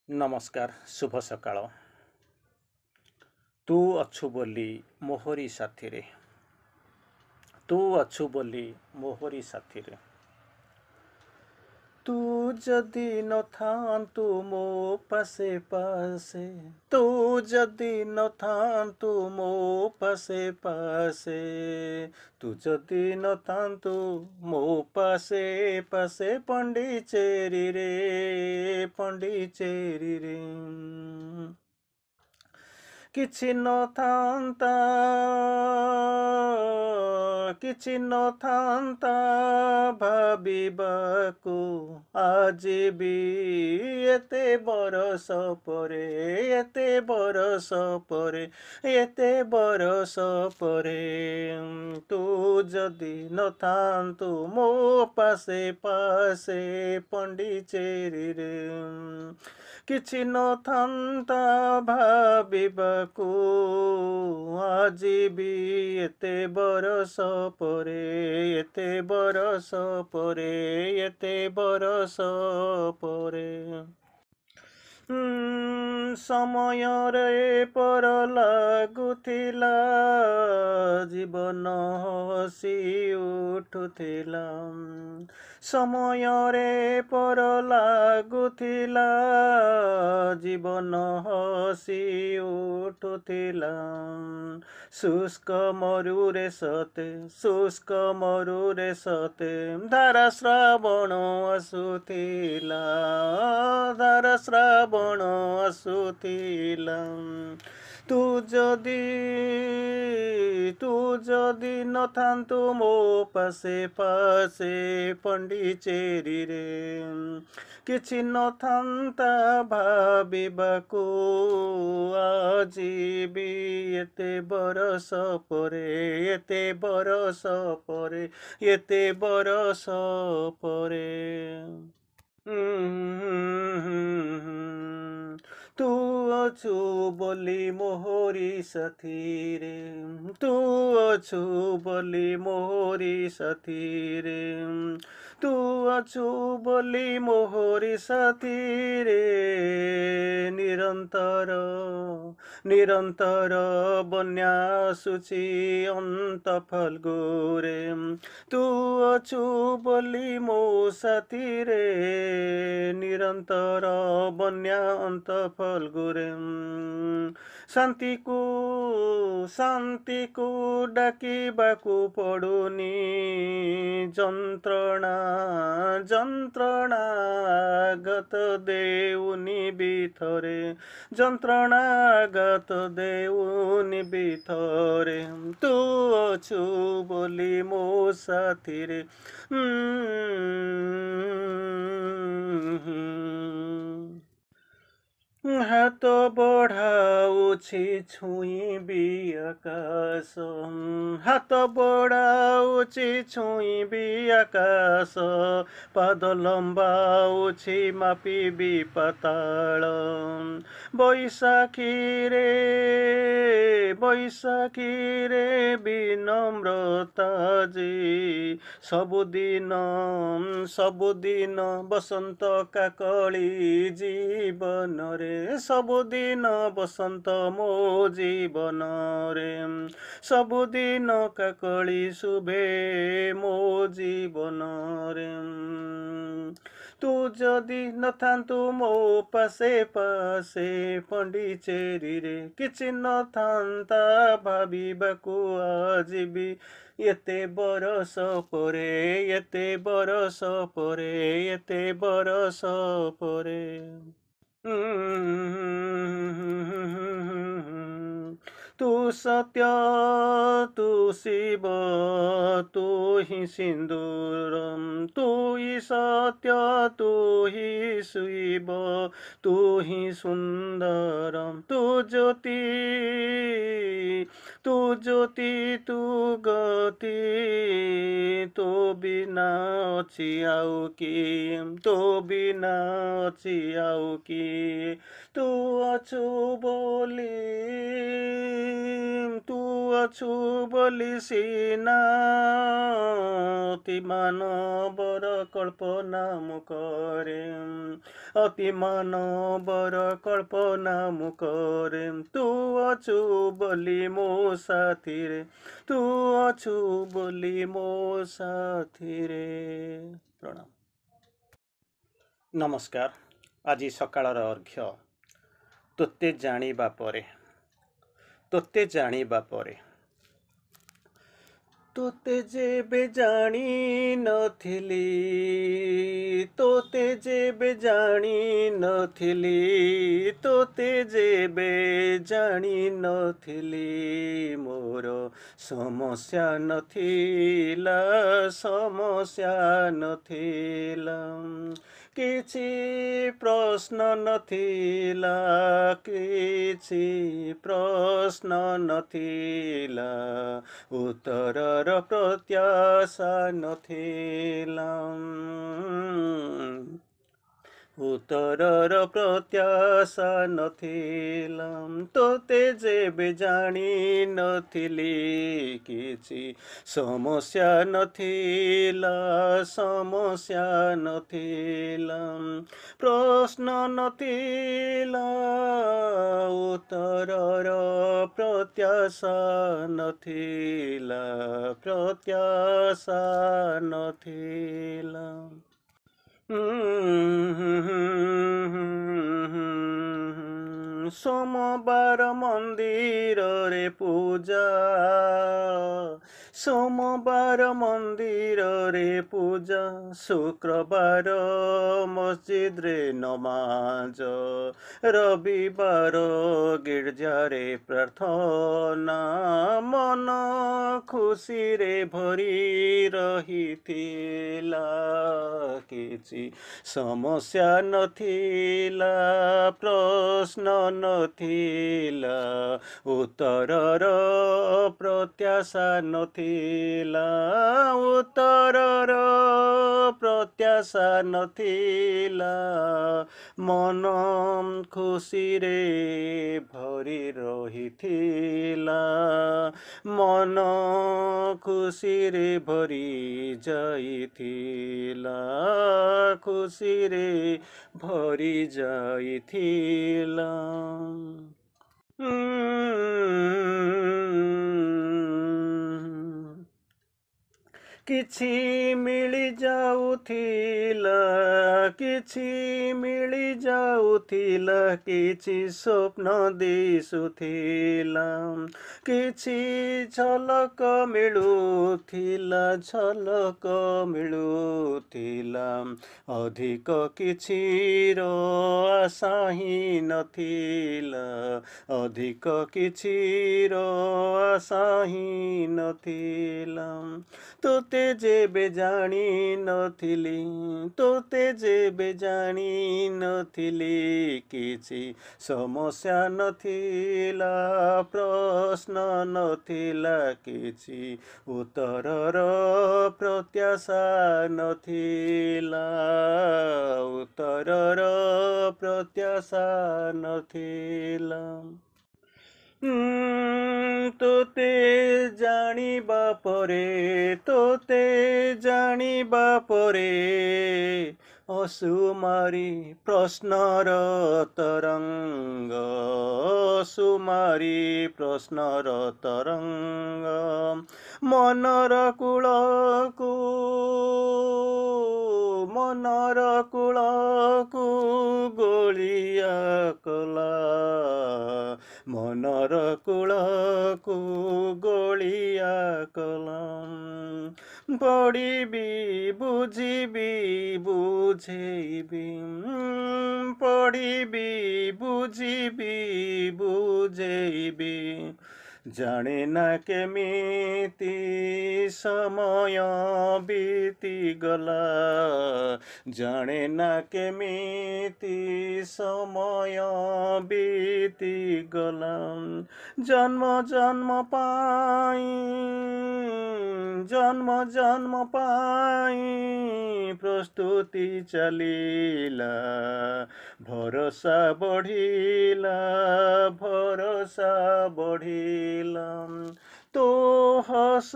नमस्कार शुभ सकाळ। तू अछु बोली मोहरी साथी रे, तू अछु बोली मोहरी साथी रे। तू जदि न थांतु मो पासे पासे, तू जदि न थांतु मो पासे पासे, तू जदि न थांतु मो पासे पासे पंडिचेरी रे, पंडिचेरी रे। କିଛି ନଥାନ୍ତା, କିଛି ନଥାନ୍ତା ଭାବିବାକୁ ଆଜି ବି ଏତେ ବରଷ ପରେ, ଏତେ ବରଷ ପରେ, ଏତେ ବରଷ ପରେ। ତୁ ଯଦି ନଥାନ୍ତୁ ମୋ ପାଶେ ପାଶେ ପଣ୍ଡିଚେରୀରେ, କିଛି ନଥାନ୍ତା ଭାବିବାକୁ ଆଜି ବି ଏତେ ବରଷ ପରେ, ଏତେ ବରଷ ପରେ, ଏତେ ବରଷ ପରେ। ସମୟରେ ପର ଲାଗୁଥିଲା, ଜୀବନ ହସି ଉଠୁଥିଲା। ସମୟରେ ପର ଲାଗୁଥିଲା, ଜୀବନ ହସି ଉଠୁଥିଲା। ଶୁଷ୍କ ମରୁରେ ସତେ, ଶୁଷ୍କ ମରୁରେ ସତେ ଧାରା ଶ୍ରାବଣ ଆସୁଥିଲା, ଧାରା ଶ୍ରାବଣ ଆସୁଥିଲା। ତୁ ଯଦି ନଥାନ୍ତୁ ମୋ ପାଶେ ପାଶେ ପଣ୍ଡିଚେରୀରେ, କିଛି ନଥାନ୍ତା ଭାବିବାକୁ ଆଜି ବି ଏତେ ବରଷ ପରେ, ଏତେ ବରଷ ପରେ, ଏତେ ବରଷ ପରେ। ତୁ ଅଛୁ ବୋଲି ମୋହରି ସାଥୀରେ, ତୁ ଅଛୁ ବୋଲି ମୋହରି ସାଥୀରେ, ତୁ ଅଛୁ ବୋଲି ମୋହରି ସାଥୀରେ। ନିରନ୍ତର ନିରନ୍ତର ବନ୍ୟା ଆସୁଛି ଅନ୍ତ ଫଲ୍ଗୁରେ, ତୁ ଅଛୁ ବୋଲି ମୋ ସାଥୀରେ। ନିରନ୍ତର ବନ୍ୟା ଅନ୍ତ ଫଲ୍ଗୁରେ, ଶାନ୍ତିକୁ ଶାନ୍ତିକୁ ଡାକିବାକୁ ପଡ଼ୁନି, ଯନ୍ତ୍ରଣା ଯନ୍ତ୍ରଣା ଆଘାତ ଦେଉନି ଭିତରେ, ଯନ୍ତ୍ରଣା ଆଘାତ ଦେଉନି ଭିତରେ। ତୁ ଅଛୁ ବୋଲି ମୋ ସାଥୀରେ, ହାତ ବଢ଼ାଉଛି ଛୁଇଁବି ଆକାଶ, ହାତ ବଢ଼ାଉଛି ଛୁଇଁବି ଆକାଶ। ପାଦ ଲମ୍ବାଉଛି ମାପିବି ପାତାଳ। ବୈଶାଖୀରେ ବୈଶାଖୀରେ ବିନମ୍ରତା ଯେ ସବୁଦିନ ସବୁଦିନ ବସନ୍ତ କାକଳି ଜୀବନରେ, ସବୁଦିନ ବସନ୍ତ ମୋ ଜୀବନରେ, ସବୁଦିନ କାକଳି ଶୁଭେ ମୋ ଜୀବନରେ। ତୁ ଯଦି ନଥାନ୍ତୁ ମୋ ପାଶେ ପାଶେ ପଣ୍ଡିଚେରୀରେ, କିଛି ନଥାନ୍ତା ଭାବିବାକୁ ଆଜି ବି ଏତେ ବରଷ ପରେ, ଏତେ ବରଷ ପରେ, ଏତେ ବରଷ ପରେ। ତୁ ସତ୍ୟ, ତୁ ଶିବ, ତୁ ହିଁ ସିନ୍ଦୁର, ତୁ ହିଁ ସତ୍ୟ, ତୁ ହିଁ ଶିବ, ତୁ ହିଁ ସୁନ୍ଦର, ତୁ ଜ୍ୟୋତି, तू ज्योति तू गति तो बिना अछि आउ कि तो बिना अछि आउ कि तू अछु बोली तू अछु बोली सिना अति मानवर कल्पना मु करे अति मानवर कल्पना मु करे तू अछु बोली मो साथी रे तू अछु बोली मो साथी रे। प्रणाम। नमस्कार। आज सकाळर अर्घ्य तोते जानिबा परे तोते जानिबा परे तोते जेबे जानी नथिली तोते जेबे जानी नथिली तोते जेबे जानी नथिली मोर समस्या नथिला समस्या नथिला किछि प्रश्न नथिला किछि प्रश्न नथिला उत्तरर प्रत्याशा नथिला उत्तरर प्रत्याशा नथिला तोते जेबे जानी नथिली किछि समस्या नथिला समस्या नथिला प्रश्न नथिला उत्तरर प्रत्याशा नथिला प्रत्याशा नथिला। सोमवार मंदिर रे पूजा सोमवार मंदिर रे पूजा शुक्रवार मस्जिद रे नमाज रविवार गिरजा रे प्रार्थना मन खुशी रे भरी रहिथिला किछि समस्या नथिला प्रश्न नथिला उत्तरर प्रत्याशा नथिला उत्तरर प्रत्याशा नथिला मन खुशी रे भरी रहिथिला मन खुशी रे भरी जाइथिला खुशी रे भरी जाइथिला। किछि मिली जाउथिला किछि मिली जाउथिला किछि स्वप्न दिसुथिला किछि झलक मिलुथिला झलक मिलुथिला अधिक किछिर आशा ही नथिला अधिक किछिर आशा ही नथिला तोते जेबे जानी नथिली तोते जेबे जानी नथिली किछि समस्या नथिला प्रश्न नथिला किछि उत्तरर प्रत्याशा नथिला उत्तरर प्रत्याशा नथिला। तोते जानिबा परे तोते जानिबा परे असुमारी प्रश्नर तरंग असुमारी प्रश्नर तरंग मनर कूलकू गोलिया कला मनर कूलकू गोलिया कला पढ़िबी बुझिबी बुझेबी पढ़िबी बुझिबी बुझेबी जाने ना केमिति समय बीती गला जाने ना केमिति ସମୟ ବିତିଗଲା। ଜନ୍ମ ଜନ୍ମ ପାଇଁ ପ୍ରସ୍ତୁତି ଚାଲିଲା, ଭରସା ବଢ଼ିଲା। ତୋ ହସ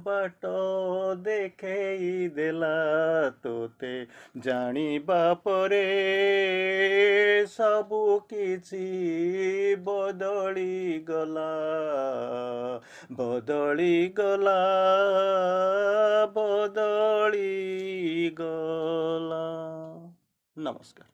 ବାଟ ଦେଖେଇ ଦେଲା ତୋତେ, ଜାଣିବା ପରେ ସବୁ କିଛି ବଦଳିଗଲା। ନମସ୍କାର।